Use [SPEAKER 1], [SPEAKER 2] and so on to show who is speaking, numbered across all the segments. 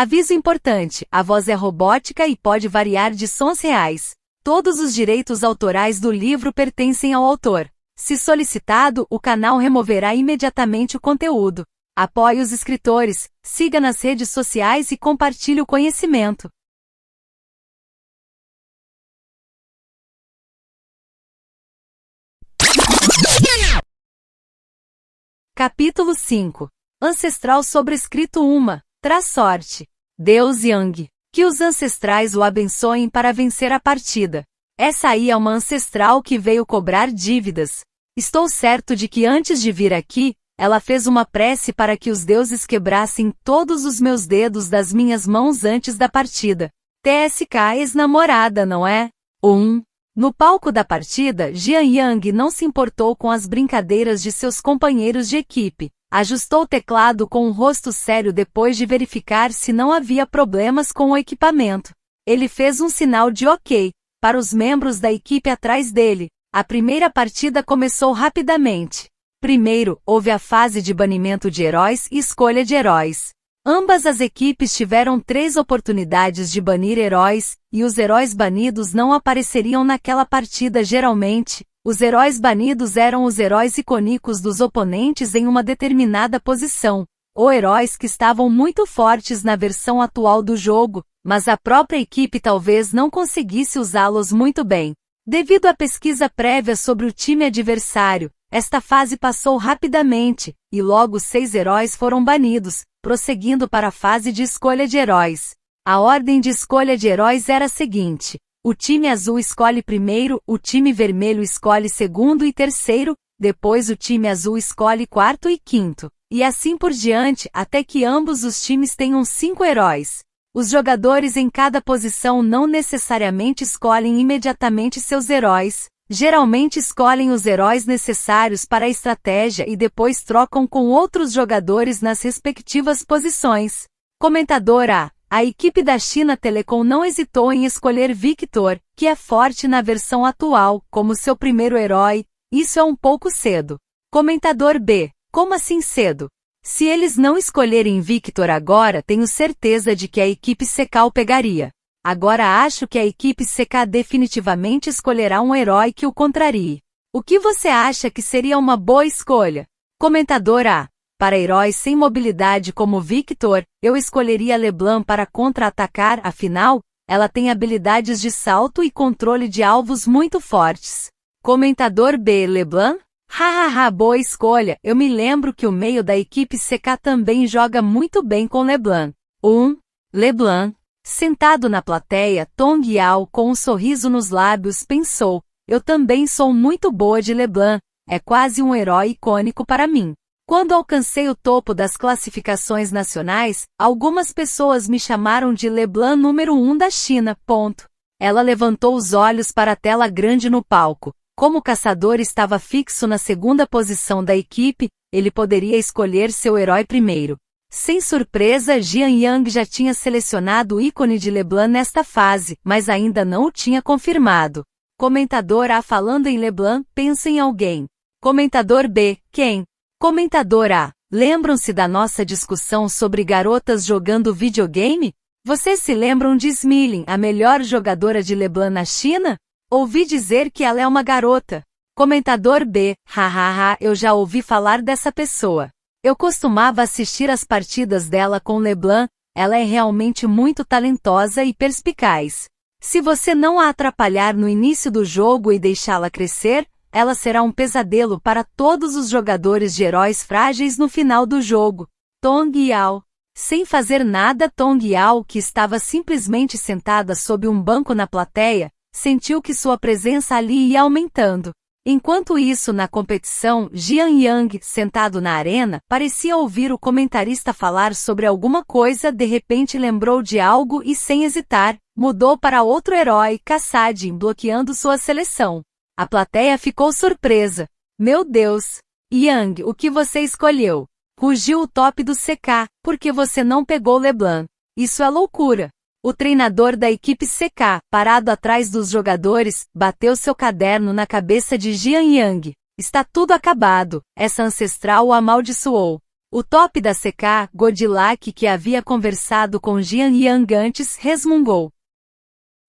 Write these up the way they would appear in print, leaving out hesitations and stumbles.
[SPEAKER 1] Aviso importante, a voz é robótica e pode variar de sons reais. Todos os direitos autorais do livro pertencem ao autor. Se solicitado, o canal removerá imediatamente o conteúdo. Apoie os escritores, siga nas redes sociais e compartilhe o conhecimento. Capítulo 5. Ancestral sobrescrito 1. Traz sorte. Deus Yang. Que os ancestrais o abençoem para vencer a partida. Essa aí é uma ancestral que veio cobrar dívidas. Estou certo de que antes de vir aqui, ela fez uma prece para que os deuses quebrassem todos os meus dedos das minhas mãos antes da partida. TSK ex-namorada, não é? No palco da partida, Jian Yang não se importou com as brincadeiras de seus companheiros de equipe. Ajustou o teclado com um rosto sério depois de verificar se não havia problemas com o equipamento. Ele fez um sinal de OK para os membros da equipe atrás dele. A primeira partida começou rapidamente. Primeiro, houve a fase de banimento de heróis e escolha de heróis. Ambas as equipes tiveram 3 oportunidades de banir heróis, e os heróis banidos não apareceriam naquela partida geralmente. Os heróis banidos eram os heróis icônicos dos oponentes em uma determinada posição, ou heróis que estavam muito fortes na versão atual do jogo, mas a própria equipe talvez não conseguisse usá-los muito bem. Devido à pesquisa prévia sobre o time adversário, esta fase passou rapidamente, e logo 6 heróis foram banidos, prosseguindo para a fase de escolha de heróis. A ordem de escolha de heróis era a seguinte: o time azul escolhe primeiro, o time vermelho escolhe segundo e terceiro, depois o time azul escolhe quarto e quinto, e assim por diante até que ambos os times tenham 5 heróis. Os jogadores em cada posição não necessariamente escolhem imediatamente seus heróis, geralmente escolhem os heróis necessários para a estratégia e depois trocam com outros jogadores nas respectivas posições. Comentador A. A equipe da China Telecom não hesitou em escolher Victor, que é forte na versão atual, como seu primeiro herói. Isso é um pouco cedo. Comentador B. Como assim cedo? Se eles não escolherem Victor agora, tenho certeza de que a equipe CK o pegaria. Agora acho que a equipe CK definitivamente escolherá um herói que o contrarie. O que você acha que seria uma boa escolha? Comentador A. Para heróis sem mobilidade como Victor, eu escolheria LeBlanc para contra-atacar, afinal, ela tem habilidades de salto e controle de alvos muito fortes. Comentador B. LeBlanc? Hahaha, boa escolha, eu me lembro que o meio da equipe CK também joga muito bem com LeBlanc. LeBlanc. Sentado na plateia, Tong Yao com um sorriso nos lábios pensou, eu também sou muito boa de LeBlanc, é quase um herói icônico para mim. Quando alcancei o topo das classificações nacionais, algumas pessoas me chamaram de LeBlanc número 1 da China. Ela levantou os olhos para a tela grande no palco. Como o caçador estava fixo na segunda posição da equipe, ele poderia escolher seu herói primeiro. Sem surpresa, Jian Yang já tinha selecionado o ícone de LeBlanc nesta fase, mas ainda não o tinha confirmado. Comentador A. Falando em LeBlanc, pensa em alguém. Comentador B. Quem? Comentador A. Lembram-se da nossa discussão sobre garotas jogando videogame? Vocês se lembram de Smilin, a melhor jogadora de LeBlanc na China? Ouvi dizer que ela é uma garota. Comentador B. Hahaha, eu já ouvi falar dessa pessoa. Eu costumava assistir às partidas dela com LeBlanc, ela é realmente muito talentosa e perspicaz. Se você não a atrapalhar no início do jogo e deixá-la crescer, ela será um pesadelo para todos os jogadores de heróis frágeis no final do jogo. Tong Yao. Sem fazer nada, Tong Yao, que estava simplesmente sentada sob um banco na plateia, sentiu que sua presença ali ia aumentando. Enquanto isso, na competição, Jian Yang, sentado na arena, parecia ouvir o comentarista falar sobre alguma coisa, de repente lembrou de algo e, sem hesitar, mudou para outro herói, Kassadin, bloqueando sua seleção. A plateia ficou surpresa. Meu Deus! Yang, o que você escolheu? Rugiu o top do CK, porque você não pegou LeBlanc. Isso é loucura. O treinador da equipe CK, parado atrás dos jogadores, bateu seu caderno na cabeça de Jian Yang. Está tudo acabado. Essa ancestral o amaldiçoou. O top da CK, Godilak, que havia conversado com Jian Yang antes, resmungou.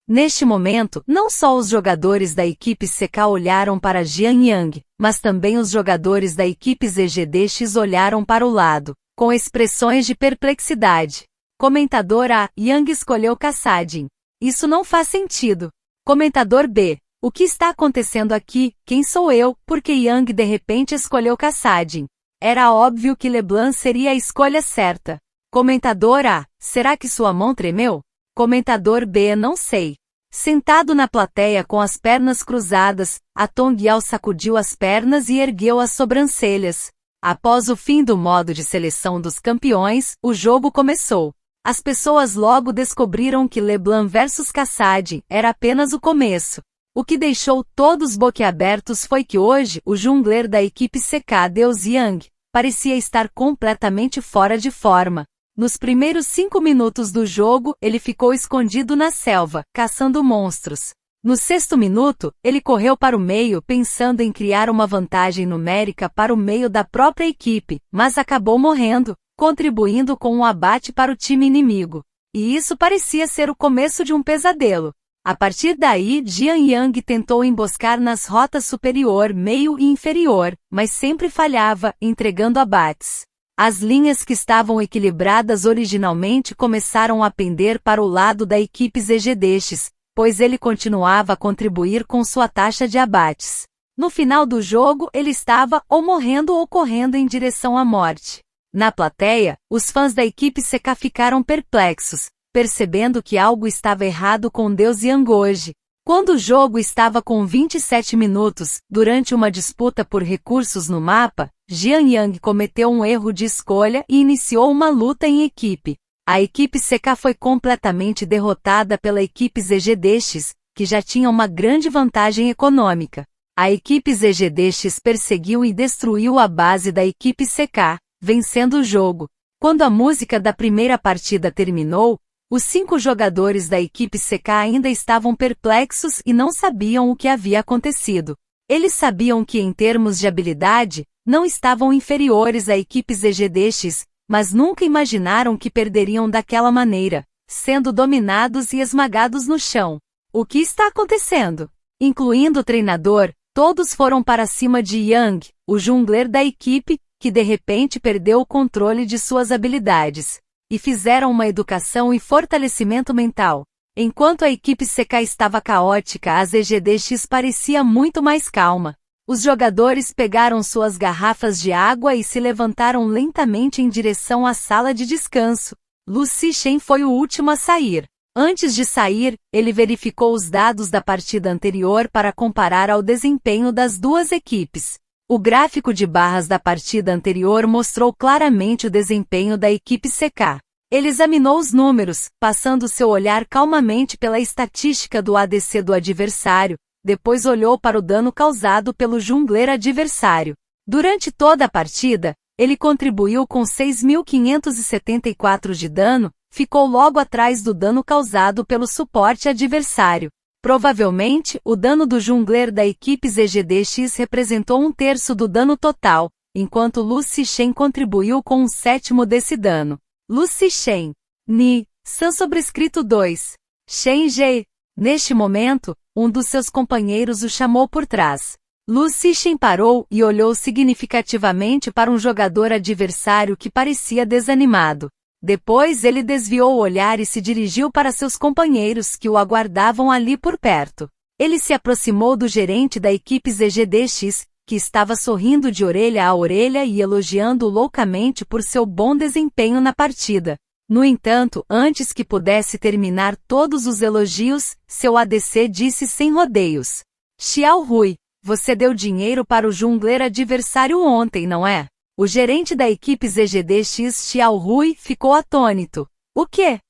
[SPEAKER 1] Neste momento, não só os jogadores da equipe CK olharam para Jian Yang, mas também os jogadores da equipe ZGDX olharam para o lado, com expressões de perplexidade. Comentador A, Yang escolheu Kassadin. Isso não faz sentido. Comentador B, o que está acontecendo aqui? Quem sou eu? Porque Yang de repente escolheu Kassadin. Era óbvio que LeBlanc seria a escolha certa. Comentador A, será que sua mão tremeu? Comentador B, não sei. Sentado na plateia com as pernas cruzadas, a Tong Yao sacudiu as pernas e ergueu as sobrancelhas. Após o fim do modo de seleção dos campeões, o jogo começou. As pessoas logo descobriram que LeBlanc versus Kassadin era apenas o começo. O que deixou todos boquiabertos foi que hoje o jungler da equipe CK, Deus Yang, parecia estar completamente fora de forma. Nos primeiros 5 minutos do jogo, ele ficou escondido na selva, caçando monstros. No 6º minuto, ele correu para o meio pensando em criar uma vantagem numérica para o meio da própria equipe, mas acabou morrendo, contribuindo com um abate para o time inimigo. E isso parecia ser o começo de um pesadelo. A partir daí, Jian Yang tentou emboscar nas rotas superior, meio e inferior, mas sempre falhava, entregando abates. As linhas que estavam equilibradas originalmente começaram a pender para o lado da equipe ZGDX, pois ele continuava a contribuir com sua taxa de abates. No final do jogo, ele estava ou morrendo ou correndo em direção à morte. Na plateia, os fãs da equipe CK ficaram perplexos, percebendo que algo estava errado com Deus Yang hoje. Quando o jogo estava com 27 minutos, durante uma disputa por recursos no mapa, Jian Yang cometeu um erro de escolha e iniciou uma luta em equipe. A equipe CK foi completamente derrotada pela equipe ZGDX, que já tinha uma grande vantagem econômica. A equipe ZGDX perseguiu e destruiu a base da equipe CK, vencendo o jogo. Quando a música da primeira partida terminou, os 5 jogadores da equipe CK ainda estavam perplexos e não sabiam o que havia acontecido. Eles sabiam que em termos de habilidade, não estavam inferiores à equipe ZGDX, mas nunca imaginaram que perderiam daquela maneira, sendo dominados e esmagados no chão. O que está acontecendo? Incluindo o treinador, todos foram para cima de Yang, o jungler da equipe, que de repente perdeu o controle de suas habilidades, e fizeram uma educação e fortalecimento mental. Enquanto a equipe CK estava caótica, a ZGDX parecia muito mais calma. Os jogadores pegaram suas garrafas de água e se levantaram lentamente em direção à sala de descanso. Lu Zixen foi o último a sair. Antes de sair, ele verificou os dados da partida anterior para comparar ao desempenho das duas equipes. O gráfico de barras da partida anterior mostrou claramente o desempenho da equipe CK. Ele examinou os números, passando seu olhar calmamente pela estatística do ADC do adversário, depois olhou para o dano causado pelo jungler adversário. Durante toda a partida, ele contribuiu com 6.574 de dano, ficou logo atrás do dano causado pelo suporte adversário. Provavelmente, o dano do jungler da equipe ZGDX representou 1/3 do dano total, enquanto Lu Zixen contribuiu com 1/7 desse dano. Lu Zixen. Ni. San sobrescrito 2. Shen Ge. Neste momento, um dos seus companheiros o chamou por trás. Lu Zixen parou e olhou significativamente para um jogador adversário que parecia desanimado. Depois ele desviou o olhar e se dirigiu para seus companheiros que o aguardavam ali por perto. Ele se aproximou do gerente da equipe ZGDX, que estava sorrindo de orelha a orelha e elogiando-o loucamente por seu bom desempenho na partida. No entanto, antes que pudesse terminar todos os elogios, seu ADC disse sem rodeios: Xiao Rui, você deu dinheiro para o jungler adversário ontem, não é? O gerente da equipe ZGDX, Xiao Rui, ficou atônito. O quê?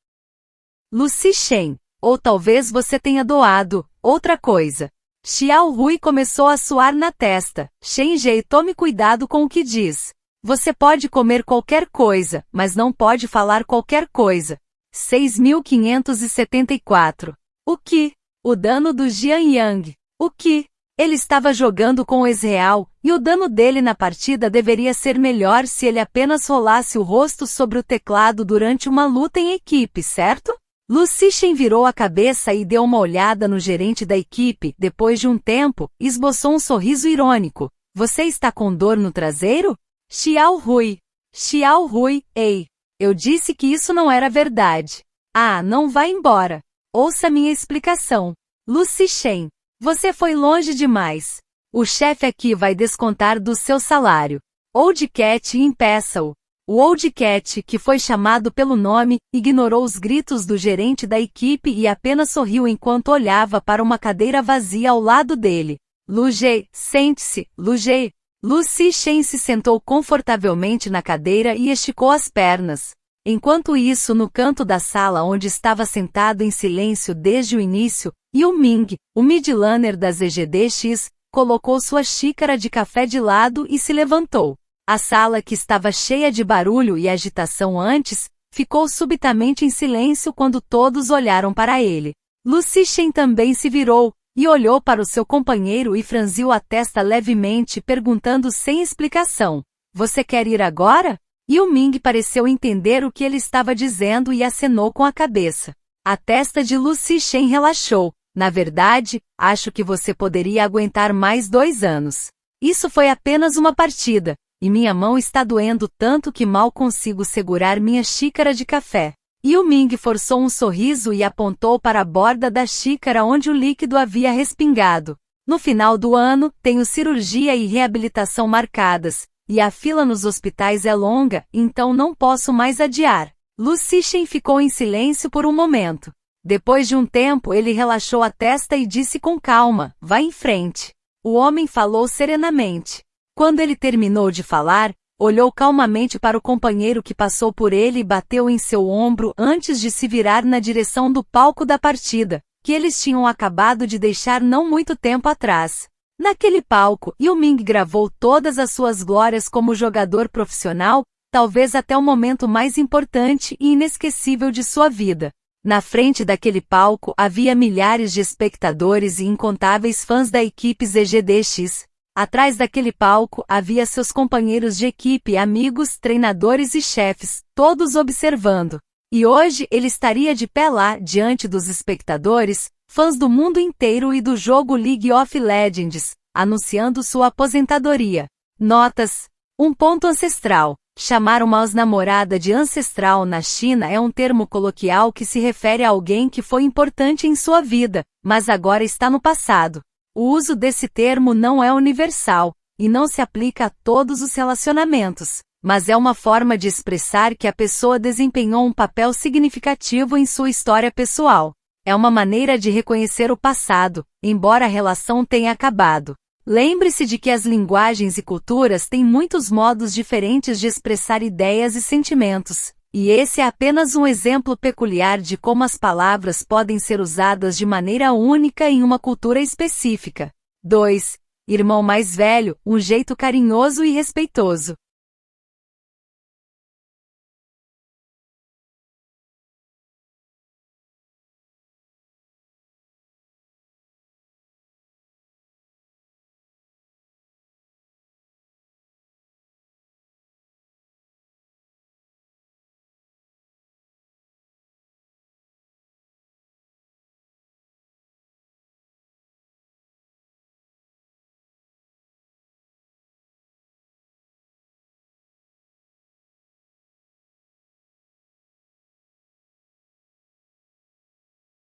[SPEAKER 1] Lu Zixen. Ou talvez você tenha doado outra coisa. Xiao Rui começou a suar na testa. Shen Ge, tome cuidado com o que diz. Você pode comer qualquer coisa, mas não pode falar qualquer coisa. 6.574. O que? O dano do Jian Yang. O que? Ele estava jogando com o ex-real, e o dano dele na partida deveria ser melhor se ele apenas rolasse o rosto sobre o teclado durante uma luta em equipe, certo? Lu Xixen virou a cabeça e deu uma olhada no gerente da equipe. Depois de um tempo, esboçou um sorriso irônico. Você está com dor no traseiro? Xiao Rui. Xiao Rui, ei. Eu disse que isso não era verdade. Ah, não vá embora. Ouça minha explicação. Lu Xixen. Você foi longe demais. O chefe aqui vai descontar do seu salário. Old Cat impeça-o. O Old Cat, que foi chamado pelo nome, ignorou os gritos do gerente da equipe e apenas sorriu enquanto olhava para uma cadeira vazia ao lado dele. Lu Jie, sente-se, Lu Jie. Lu Xixen se sentou confortavelmente na cadeira e esticou as pernas. Enquanto isso, no canto da sala onde estava sentado em silêncio desde o início, Yu Ming, o midlaner da ZGDX, colocou sua xícara de café de lado e se levantou. A sala, que estava cheia de barulho e agitação antes, ficou subitamente em silêncio quando todos olharam para ele. Lu Xixen também se virou, e olhou para o seu companheiro e franziu a testa levemente, perguntando sem explicação. Você quer ir agora? Yu Ming pareceu entender o que ele estava dizendo e acenou com a cabeça. A testa de Lu Xixen relaxou. Na verdade, acho que você poderia aguentar mais 2 anos. Isso foi apenas uma partida, e minha mão está doendo tanto que mal consigo segurar minha xícara de café. Yu Ming forçou um sorriso e apontou para a borda da xícara onde o líquido havia respingado. No final do ano, tenho cirurgia e reabilitação marcadas, e a fila nos hospitais é longa, então não posso mais adiar. Lu Xixen ficou em silêncio por um momento. Depois de um tempo, ele relaxou a testa e disse com calma, vá em frente. O homem falou serenamente. Quando ele terminou de falar, olhou calmamente para o companheiro que passou por ele e bateu em seu ombro antes de se virar na direção do palco da partida, que eles tinham acabado de deixar não muito tempo atrás. Naquele palco, Yu Ming gravou todas as suas glórias como jogador profissional, talvez até o momento mais importante e inesquecível de sua vida. Na frente daquele palco havia milhares de espectadores e incontáveis fãs da equipe ZGDX. Atrás daquele palco havia seus companheiros de equipe, amigos, treinadores e chefes, todos observando. E hoje ele estaria de pé lá, diante dos espectadores, fãs do mundo inteiro e do jogo League of Legends, anunciando sua aposentadoria. Notas. Um ponto ancestral. Chamar uma ex-namorada de ancestral na China é um termo coloquial que se refere a alguém que foi importante em sua vida, mas agora está no passado. O uso desse termo não é universal, e não se aplica a todos os relacionamentos, mas é uma forma de expressar que a pessoa desempenhou um papel significativo em sua história pessoal. É uma maneira de reconhecer o passado, embora a relação tenha acabado. Lembre-se de que as linguagens e culturas têm muitos modos diferentes de expressar ideias e sentimentos, e esse é apenas um exemplo peculiar de como as palavras podem ser usadas de maneira única em uma cultura específica. 2. Irmão mais velho, um jeito carinhoso e respeitoso.